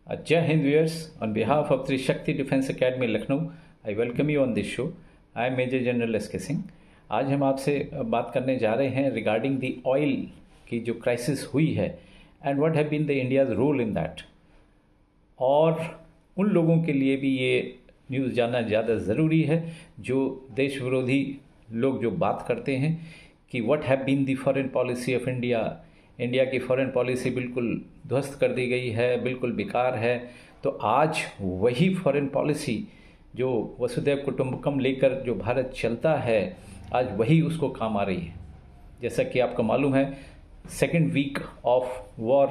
Jai Hind viewers, on behalf of Trishakti Defence Academy Lucknow, I welcome you on this show. I am Major General S.K. Singh. आज हम आपसे बात करने जा रहे हैं रिगार्डिंग द ऑयल की जो क्राइसिस हुई है and what have been the India's role in that. और उन लोगों के लिए भी ये न्यूज़ जानना ज़्यादा ज़रूरी है जो देश विरोधी लोग जो बात करते हैं कि what have been the foreign policy of India. India की फॉरेन पॉलिसी बिल्कुल ध्वस्त कर दी गई है, बिल्कुल बेकार है। तो आज वही फॉरेन पॉलिसी जो वसुधैव कुटुंबकम लेकर जो भारत चलता है, आज वही उसको काम आ रही है। जैसा कि आपको मालूम है, second week of war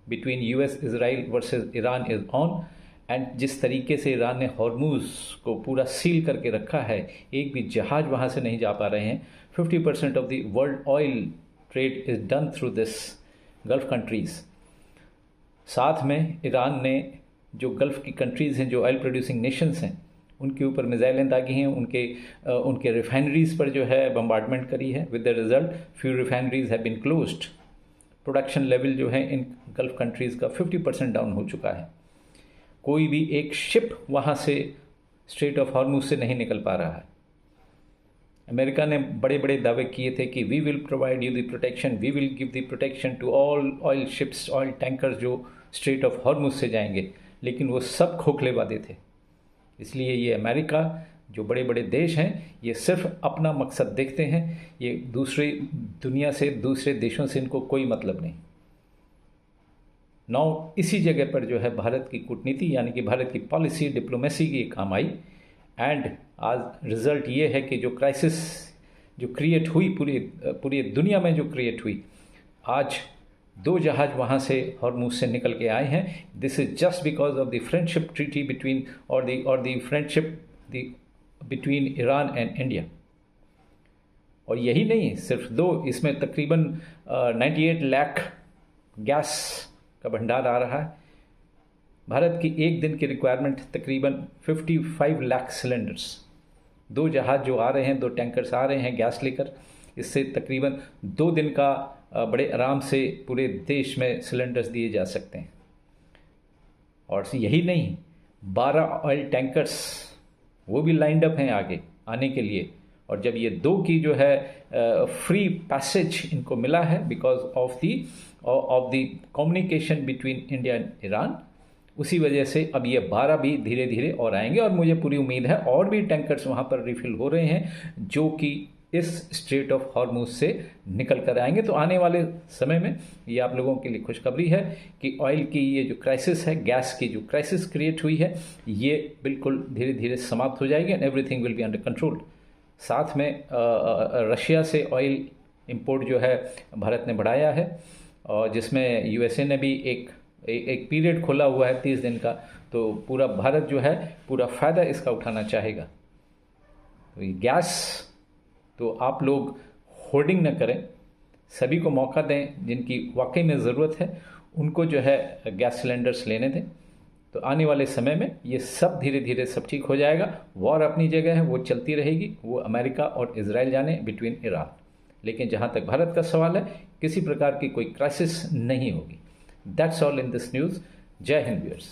between US Israel versus Iran is on and जिस तरीके से ईरान ने हॉर्मूज को पूरा सील करके रखा है, एक भी जहाज़ वहाँ से नहीं जा पा रहे हैं। 50% of the world oil trade is done through this gulf countries. साथ में ईरान ने जो गल्फ़ की कंट्रीज़ हैं, जो ऑयल प्रोड्यूसिंग नेशंस हैं, उनके ऊपर मिसाइलें दागी हैं, उनके रिफाइनरीज़ पर जो है बम्बार्डमेंट करी है। With the result few refineries have been closed. Production level जो है इन गल्फ़ कंट्रीज़ का 50% डाउन हो चुका है। कोई भी एक शिप वहाँ से स्ट्रेट ऑफ हॉर्मुज से नहीं निकल पा रहा है। अमेरिका ने बड़े बड़े दावे किए थे कि we will provide you the protection, we will give the protection to all oil ships, oil tankers जो स्ट्रेट ऑफ हॉर्मुज से जाएंगे, लेकिन वो सब खोखले वादे थे। इसलिए ये अमेरिका जो बड़े बड़े देश हैं, ये सिर्फ अपना मकसद देखते हैं। ये दूसरी दुनिया से, दूसरे देशों से इनको कोई मतलब नहीं। नौ इसी जगह पर जो है भारत की कूटनीति यानी कि भारत की पॉलिसी, डिप्लोमेसी की काम आई एंड आज रिज़ल्ट ये है कि जो क्राइसिस जो क्रिएट हुई पूरी दुनिया में जो क्रिएट हुई, आज 2 जहाज़ वहाँ से हॉर्मुज से निकल के आए हैं। This is just because of the friendship treaty between और the friendship between Iran and India. और यही नहीं, सिर्फ 2, इसमें तकरीबन 98 लाख गैस का भंडार आ रहा है। भारत की एक दिन की रिक्वायरमेंट तकरीबन 55 लाख सिलेंडर्स। 2 जहाज़ जो आ रहे हैं, 2 टैंकर्स आ रहे हैं गैस लेकर, इससे तकरीबन 2 दिन का बड़े आराम से पूरे देश में सिलेंडर्स दिए जा सकते हैं। और यही नहीं, 12 ऑयल टैंकर्स वो भी लाइंड अप हैं आगे आने के लिए। और जब ये 2 की जो है फ्री पैसेज इनको मिला है because of the communication between India and Iran, उसी वजह से अब ये 12 भी धीरे धीरे और आएंगे। और मुझे पूरी उम्मीद है और भी टैंकर्स वहाँ पर रिफिल हो रहे हैं जो कि इस स्ट्रेट ऑफ हॉर्मुज से निकल कर आएंगे। तो आने वाले समय में ये आप लोगों के लिए खुशखबरी है कि ऑयल की ये जो क्राइसिस है, गैस की जो क्राइसिस क्रिएट हुई है, ये बिल्कुल धीरे धीरे समाप्त हो जाएगी and everything will be under control. साथ में रशिया से ऑयल इंपोर्ट जो है भारत ने बढ़ाया है, और जिसमें यूएसए ने भी एक पीरियड खोला हुआ है 30 दिन का। तो पूरा भारत जो है पूरा फ़ायदा इसका उठाना चाहेगा। तो ये गैस तो आप लोग होर्डिंग न करें, सभी को मौका दें, जिनकी वाकई में ज़रूरत है उनको जो है गैस सिलेंडर्स लेने दें। तो आने वाले समय में ये सब धीरे धीरे सब ठीक हो जाएगा। वॉर अपनी जगह है, वो चलती रहेगी, वो अमेरिका और इजराइल जाने बिटवीन ईरान। लेकिन जहाँ तक भारत का सवाल है, किसी प्रकार की कोई क्राइसिस नहीं होगी। That's all in this news. Jai Hind viewers.